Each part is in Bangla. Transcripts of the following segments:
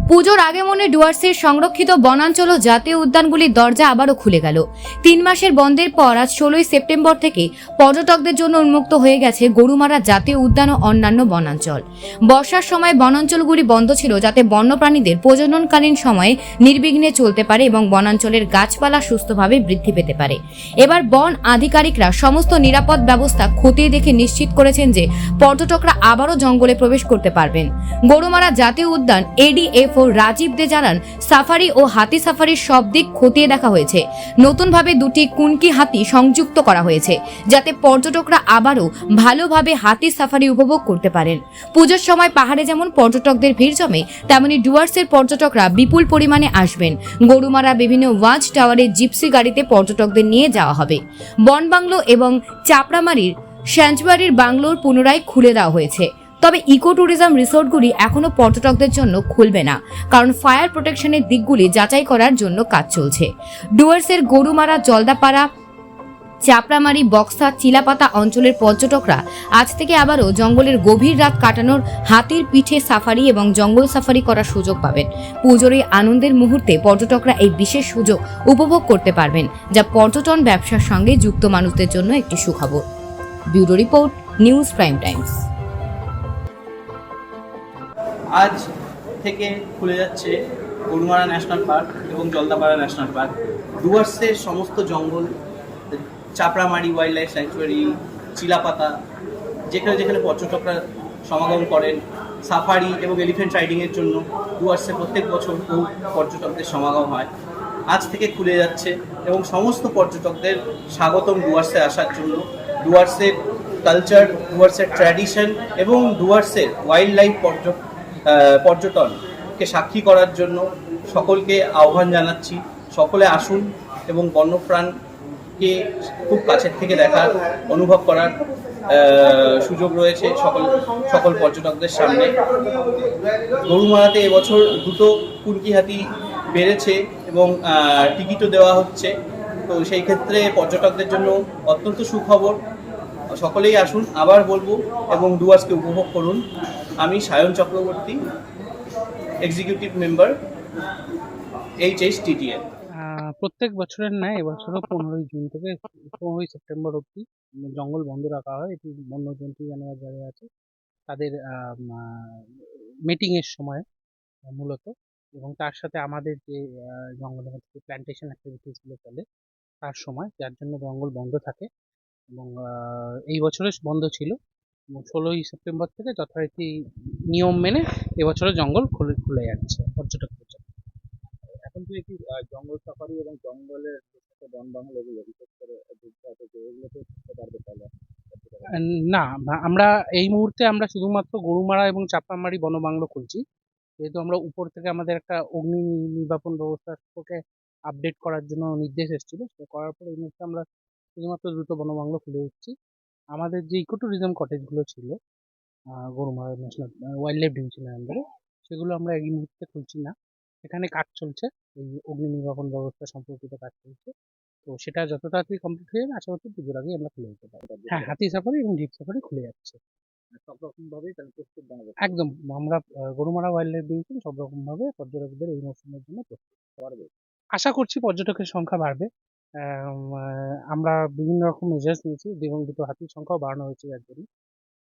পুজোর আগে মনে ডুয়ার্সের সংরক্ষিত বনাঞ্চল ও জাতীয় উদ্যানগুলির দরজা আবারও খুলে গেল। 3 মাসের বন্ধের পর আজ 16 সেপ্টেম্বর থেকে পর্যটকদের জন্য উন্মুক্ত হয়ে গেছে গরুমারা জাতীয় উদ্যান ও অন্যান্য বনাঞ্চল। বর্ষার সময় বনাঞ্চলগুলি বন্ধ ছিল যাতে বন্যপ্রাণীদের প্রজননকালীন সময়ে নির্বিঘ্নে চলতে পারে এবং বনাঞ্চলের গাছপালা সুস্থভাবে বৃদ্ধি পেতে পারে। এবার বন আধিকারিকরা সমস্ত নিরাপদ ব্যবস্থা খতিয়ে দেখে নিশ্চিত করেছেন যে পর্যটকরা আবারও জঙ্গলে প্রবেশ করতে পারবেন। গরুমারা জাতীয় উদ্যান এডিএফ ও রাজীব দে জানান, সাফারি ও হাতি সাফারির সব দিক খতিয়ে দেখা হয়েছে। নতুনভাবে দুটি কুনকি হাতি সংযুক্ত করা হয়েছে যাতে পর্যটকরা আবারও ভালোভাবে হাতি সাফারি উপভোগ করতে পারেন। পুজোর সময় পাহাড়ে যেমন পর্যটকদের ভিড় জমে, তেমনি ডুয়ার্সের পর্যটকরা বিপুল পরিমাণে আসবেন। গরুমারা বিভিন্ন ওয়াচ টাওয়ারে জিপসি গাড়িতে পর্যটকদের নিয়ে যাওয়া হবে। বনবাংলো এবং চাপড়ামারির স্যাঞ্চুয়ারির বাংলোর পুনরায় খুলে দেওয়া হয়েছে। তবে ইকো ট্যুরিজম রিসোর্টগুলি এখনো পর্যটকদের জন্য খুলবে না, কারণ ফায়ার প্রোটেকশনের দিকগুলি যাচাই করার জন্য কাজ চলছে। ডুয়ার্সের গরুমারা, জলদাপাড়া, চাপড়ামারি, বক্সা, চিলাপাতা অঞ্চলের পর্যটকরা আজ থেকে আবারও জঙ্গলের গভীর রাত কাটানোর, হাতির পিঠে সাফারি এবং জঙ্গল সাফারি করার সুযোগ পাবেন। পুজোর এই আনন্দের মুহূর্তে পর্যটকরা এই বিশেষ সুযোগ উপভোগ করতে পারবেন, যা পর্যটন ব্যবসার সঙ্গে যুক্ত মানুষদের জন্য একটি সুখবর। Bureau report, news prime Times. আজ থেকে খুলে যাচ্ছে গরুমারা ন্যাশনাল পার্ক এবং জলদাপাড়া ন্যাশনাল পার্ক। ডুয়ার্সের সমস্ত জঙ্গল, Chapramari wild life sanctuary, Chilapata, যেখানে যেখানে পর্যটকরা সমাগম করেন সাফারি এবং এলিফ্যান্ট রাইডিংয়ের জন্য, ডুয়ার্সে প্রত্যেক বছর বহু পর্যটকদের সমাগম হয়। আজ থেকে খুলে যাচ্ছে এবং সমস্ত পর্যটকদের স্বাগতম ডুয়ার্সে আসার জন্য। ডুয়ার্সের কালচার, ডুয়ার্সের ট্র্যাডিশন এবং ডুয়ার্সের ওয়াইল্ড লাইফ পর্যটনকে সাক্ষী করার জন্য সকলকে আহ্বান জানাচ্ছি। সকলে আসুন এবং বন্যপ্রাণকে খুব কাছের থেকে দেখার, অনুভব করার সুযোগ রয়েছে সকল পর্যটকদের সামনে। গরুমারাতে এবছর দুটো কুনকি হাতি বেড়েছে এবং টিকিটও দেওয়া হচ্ছে, তো সেই ক্ষেত্রে পর্যটকদের জন্য অত্যন্ত সুখবর। সকলেই আসুন, আবার বলবো, এবং ডুয়ার্সকে উপভোগ করুন। আমি Sayan Chakraborty, executive member, HHTTL। প্রত্যেক বছরের ন্যায় এবছরও 15ই জুন থেকে 15ই সেপ্টেম্বর অবধি জঙ্গল বন্ধ রাখা হয়। এটি বন্যজন্তু জানোয়ার যারা আছে তাদের মিটিংয়ের সময় মূলত, এবং তার সাথে আমাদের যে জঙ্গলের মধ্যে প্ল্যান্টেশন অ্যাক্টিভিটিসগুলো চলে তার সময়, যার জন্য জঙ্গল বন্ধ থাকে। এবং এই বছরে বন্ধ ছিল এবং 16ই সেপ্টেম্বর থেকে যথারীতি নিয়ম মেনে এবছরও জঙ্গল খুলে যাচ্ছে পর্যটকদের জন্য। এখন তুই কি জঙ্গল সাফারি এবং জঙ্গলের বন বাংলো এগুলো বিশেষ করে এগুলোতে থাকতে পারবে তাহলে? না, আমরা এই মুহূর্তে আমরা শুধুমাত্র গরুমারা এবং চাপামারি বনবাংলো খুলছি, যেহেতু আমরা উপর থেকে আমাদের একটা অগ্নি নির্বাপন ব্যবস্থা সম্পর্কে আপডেট করার জন্য নির্দেশ এসেছিল। সেটা করার পর এই মুহূর্তে আমরা শুধুমাত্র দুটো বনবাংলো খুলে দিচ্ছি। আমাদের যে ইকো ট্যুরিজম কটেজগুলো ছিল গরুমারা ন্যাশনাল ওয়াইল্ড লাইফ ডিভিশনের আন্ডারে, সেগুলো আমরা এই মুহূর্তে খুলছি না। এখানে কাজ চলছে, এই অগ্নি নির্বাপন ব্যবস্থা সম্পর্কিত কাজ চলছে। তো সেটা যত তাড়াতাড়ি কমপ্লিট হয়ে যাবে, আশা করছি পুজোর আগেই আমরা খুলে দিতে পারবো। হ্যাঁ, হাতি সাফারি এবং জিপ সাফারি খুলে যাচ্ছে। সব রকম ভাবেই তাহলে প্রস্তুত বানাবো। একদম, আমরা গরুমারা ওয়াইল্ড লাইফ ডিভিশন সব রকম ভাবে পর্যটকদের এই মৌসুমের জন্য প্রস্তুত পারবে। আশা করছি পর্যটকের সংখ্যা বাড়বে। আমরা বিভিন্ন রকম মেজার্স নিয়েছি এবং দুটো হাতির সংখ্যাও বাড়ানো হয়েছে এর জন্য।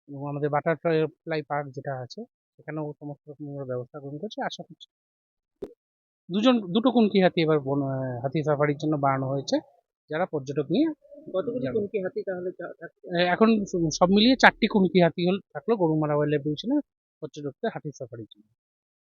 এবং আমাদের বাটারফ্লাই পার্ক যেটা আছে সেখানেও সমস্ত রকম ব্যবস্থা গ্রহণ করছে। আশা করছি দুটো কুনকি হাতি এবার হাতি সাফারির জন্য বানানো হয়েছে, যারা পর্যটক নিয়ে। কতগুলি কুনকি হাতি তাহলে এখন সব মিলিয়ে 4টি কুনকি হাতি থাকলো গরুমারা ওয়াইল্ড লাইফ ডিভিশনে পর্যটকদের হাতি সাফারির জন্য।